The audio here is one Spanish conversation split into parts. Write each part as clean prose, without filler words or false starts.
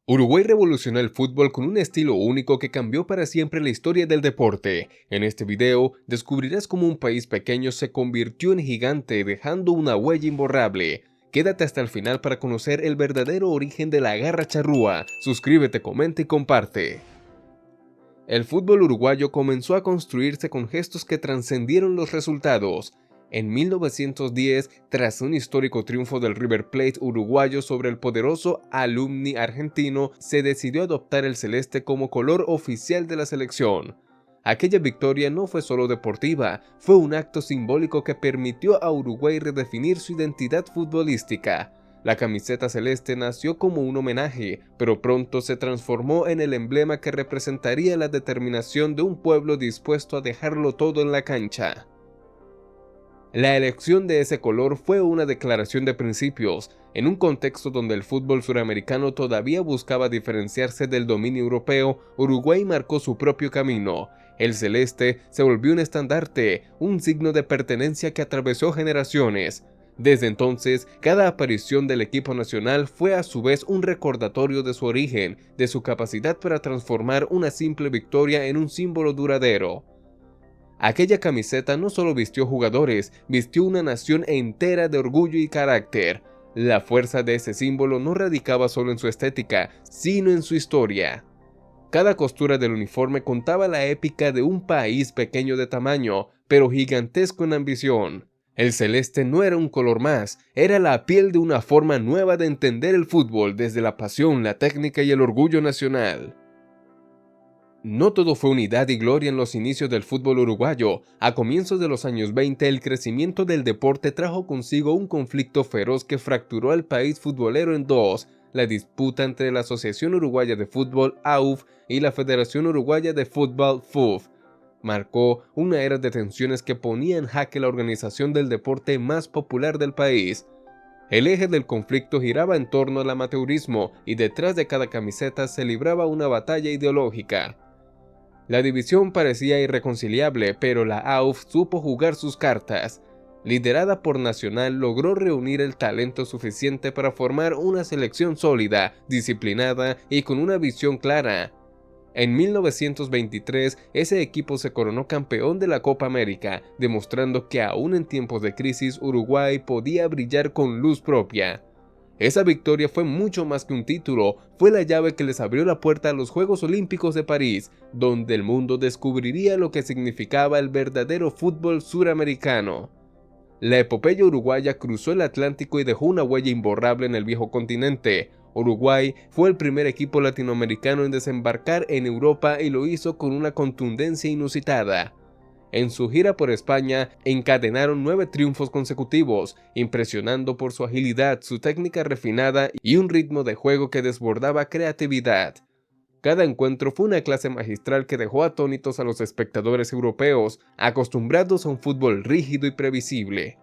Uruguay revolucionó el fútbol con un estilo único que cambió para siempre la historia del deporte. En este video descubrirás cómo un país pequeño se convirtió en gigante dejando una huella imborrable. Quédate hasta el final para conocer el verdadero origen de la garra charrúa. Suscríbete, comenta y comparte. El fútbol uruguayo comenzó a construirse con gestos que trascendieron los resultados. En 1910, tras un histórico triunfo del River Plate uruguayo sobre el poderoso Alumni argentino, se decidió adoptar el celeste como color oficial de la selección. Aquella victoria no fue solo deportiva, fue un acto simbólico que permitió a Uruguay redefinir su identidad futbolística. La camiseta celeste nació como un homenaje, pero pronto se transformó en el emblema que representaría la determinación de un pueblo dispuesto a dejarlo todo en la cancha. La elección de ese color fue una declaración de principios, en un contexto donde el fútbol suramericano todavía buscaba diferenciarse del dominio europeo. Uruguay marcó su propio camino. El celeste se volvió un estandarte, un signo de pertenencia que atravesó generaciones. Desde entonces, cada aparición del equipo nacional fue a su vez un recordatorio de su origen, de su capacidad para transformar una simple victoria en un símbolo duradero. Aquella camiseta no solo vistió jugadores, vistió una nación entera de orgullo y carácter. La fuerza de ese símbolo no radicaba solo en su estética, sino en su historia. Cada costura del uniforme contaba la épica de un país pequeño de tamaño, pero gigantesco en ambición. El celeste no era un color más, era la piel de una forma nueva de entender el fútbol desde la pasión, la técnica y el orgullo nacional. No todo fue unidad y gloria en los inicios del fútbol uruguayo. A comienzos de los años 20, el crecimiento del deporte trajo consigo un conflicto feroz que fracturó al país futbolero en dos: la disputa entre la Asociación Uruguaya de Fútbol (AUF) y la Federación Uruguaya de Fútbol (FUF). Marcó una era de tensiones que ponía en jaque la organización del deporte más popular del país. El eje del conflicto giraba en torno al amateurismo, y detrás de cada camiseta se libraba una batalla ideológica. La división parecía irreconciliable, pero la AUF supo jugar sus cartas. Liderada por Nacional, logró reunir el talento suficiente para formar una selección sólida, disciplinada y con una visión clara. En 1923, ese equipo se coronó campeón de la Copa América, demostrando que aún en tiempos de crisis Uruguay podía brillar con luz propia. Esa victoria fue mucho más que un título, fue la llave que les abrió la puerta a los Juegos Olímpicos de París, donde el mundo descubriría lo que significaba el verdadero fútbol suramericano. La epopeya uruguaya cruzó el Atlántico y dejó una huella imborrable en el viejo continente. Uruguay fue el primer equipo latinoamericano en desembarcar en Europa y lo hizo con una contundencia inusitada. En su gira por España, encadenaron 9 triunfos consecutivos, impresionando por su agilidad, su técnica refinada y un ritmo de juego que desbordaba creatividad. Cada encuentro fue una clase magistral que dejó atónitos a los espectadores europeos, acostumbrados a un fútbol rígido y previsible.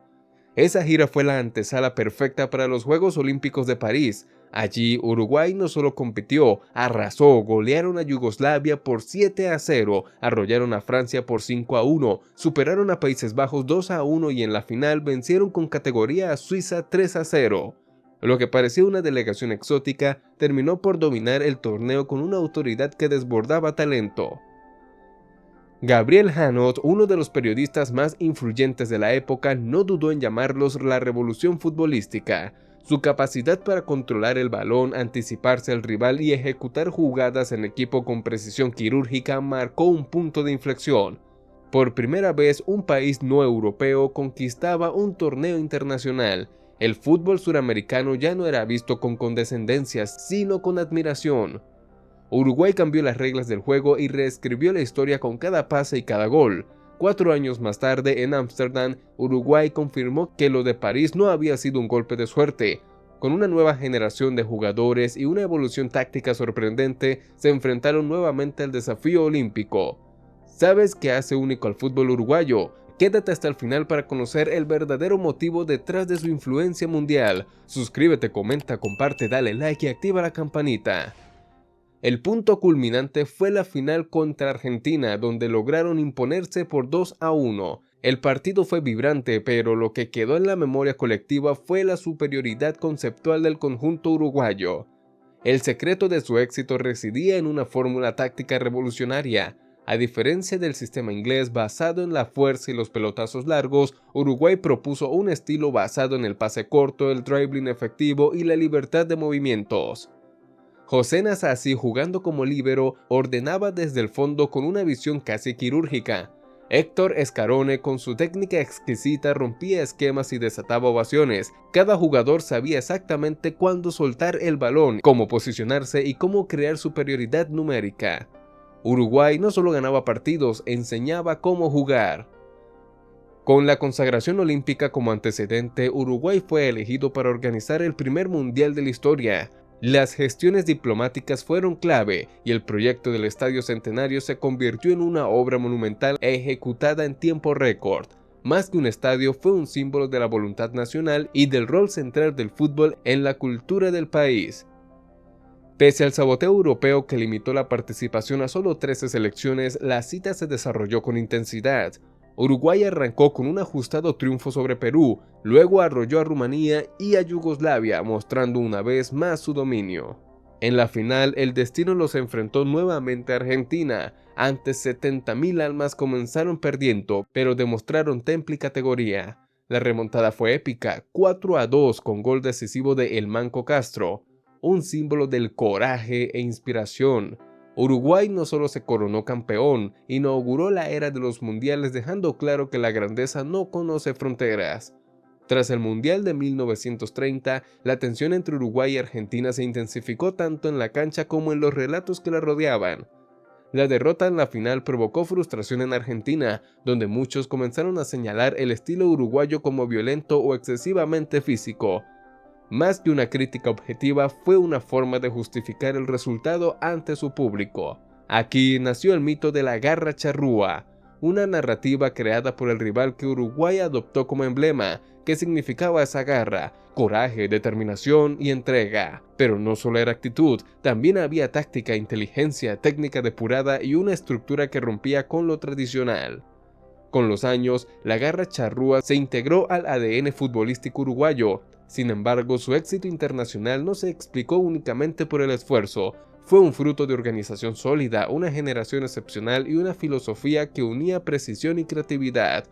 Esa gira fue la antesala perfecta para los Juegos Olímpicos de París. Allí, Uruguay no solo compitió, arrasó, golearon a Yugoslavia por 7-0, arrollaron a Francia por 5-1, superaron a Países Bajos 2-1 y en la final vencieron con categoría a Suiza 3-0. Lo que parecía una delegación exótica terminó por dominar el torneo con una autoridad que desbordaba talento. Gabriel Hanot, uno de los periodistas más influyentes de la época, no dudó en llamarlos la revolución futbolística. Su capacidad para controlar el balón, anticiparse al rival y ejecutar jugadas en equipo con precisión quirúrgica marcó un punto de inflexión. Por primera vez, un país no europeo conquistaba un torneo internacional. El fútbol suramericano ya no era visto con condescendencia, sino con admiración. Uruguay cambió las reglas del juego y reescribió la historia con cada pase y cada gol. 4 años más tarde, en Ámsterdam, Uruguay confirmó que lo de París no había sido un golpe de suerte. Con una nueva generación de jugadores y una evolución táctica sorprendente, se enfrentaron nuevamente al desafío olímpico. ¿Sabes qué hace único al fútbol uruguayo? Quédate hasta el final para conocer el verdadero motivo detrás de su influencia mundial. Suscríbete, comenta, comparte, dale like y activa la campanita. El punto culminante fue la final contra Argentina, donde lograron imponerse por 2-1. El partido fue vibrante, pero lo que quedó en la memoria colectiva fue la superioridad conceptual del conjunto uruguayo. El secreto de su éxito residía en una fórmula táctica revolucionaria. A diferencia del sistema inglés basado en la fuerza y los pelotazos largos, Uruguay propuso un estilo basado en el pase corto, el dribbling efectivo y la libertad de movimientos. José Nasazzi, jugando como líbero, ordenaba desde el fondo con una visión casi quirúrgica. Héctor Escarone, con su técnica exquisita, rompía esquemas y desataba ovaciones. Cada jugador sabía exactamente cuándo soltar el balón, cómo posicionarse y cómo crear superioridad numérica. Uruguay no solo ganaba partidos, enseñaba cómo jugar. Con la consagración olímpica como antecedente, Uruguay fue elegido para organizar el primer mundial de la historia. Las gestiones diplomáticas fueron clave y el proyecto del Estadio Centenario se convirtió en una obra monumental ejecutada en tiempo récord. Más que un estadio, fue un símbolo de la voluntad nacional y del rol central del fútbol en la cultura del país. Pese al saboteo europeo que limitó la participación a solo 13 selecciones, la cita se desarrolló con intensidad. Uruguay arrancó con un ajustado triunfo sobre Perú, luego arrolló a Rumanía y a Yugoslavia, mostrando una vez más su dominio. En la final, el destino los enfrentó nuevamente a Argentina. Antes 70.000 almas comenzaron perdiendo, pero demostraron temple y categoría. La remontada fue épica, 4-2 con gol decisivo de El Manco Castro, un símbolo del coraje e inspiración. Uruguay no solo se coronó campeón, inauguró la era de los mundiales dejando claro que la grandeza no conoce fronteras. Tras el Mundial de 1930, la tensión entre Uruguay y Argentina se intensificó tanto en la cancha como en los relatos que la rodeaban. La derrota en la final provocó frustración en Argentina, donde muchos comenzaron a señalar el estilo uruguayo como violento o excesivamente físico. Más que una crítica objetiva, fue una forma de justificar el resultado ante su público. Aquí nació el mito de la garra charrúa, una narrativa creada por el rival que Uruguay adoptó como emblema, que significaba esa garra, coraje, determinación y entrega. Pero no solo era actitud, también había táctica, inteligencia, técnica depurada y una estructura que rompía con lo tradicional. Con los años, la garra charrúa se integró al ADN futbolístico uruguayo. Sin embargo, su éxito internacional no se explicó únicamente por el esfuerzo. Fue un fruto de organización sólida, una generación excepcional y una filosofía que unía precisión y creatividad.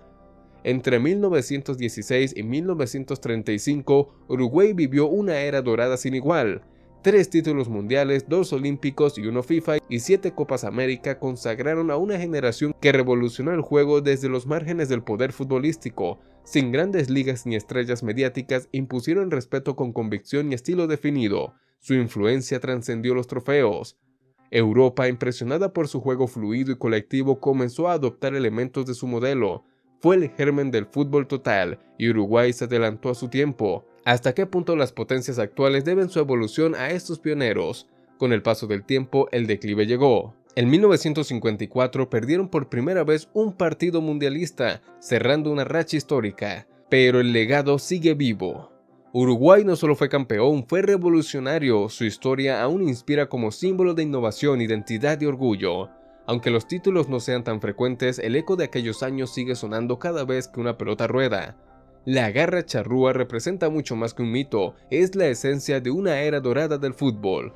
Entre 1916 y 1935, Uruguay vivió una era dorada sin igual. 3 títulos mundiales, 2 olímpicos y 1 FIFA y 7 Copas América consagraron a una generación que revolucionó el juego desde los márgenes del poder futbolístico. Sin grandes ligas ni estrellas mediáticas, impusieron respeto con convicción y estilo definido. Su influencia trascendió los trofeos. Europa, impresionada por su juego fluido y colectivo, comenzó a adoptar elementos de su modelo. Fue el germen del fútbol total, y Uruguay se adelantó a su tiempo. ¿Hasta qué punto las potencias actuales deben su evolución a estos pioneros? Con el paso del tiempo, el declive llegó. En 1954 perdieron por primera vez un partido mundialista, cerrando una racha histórica. Pero el legado sigue vivo. Uruguay no solo fue campeón, fue revolucionario. Su historia aún inspira como símbolo de innovación, identidad y orgullo. Aunque los títulos no sean tan frecuentes, el eco de aquellos años sigue sonando cada vez que una pelota rueda. La garra charrúa representa mucho más que un mito, es la esencia de una era dorada del fútbol.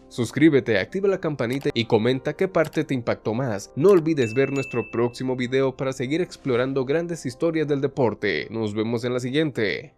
Suscríbete, activa la campanita y comenta qué parte te impactó más. No olvides ver nuestro próximo video para seguir explorando grandes historias del deporte. Nos vemos en la siguiente.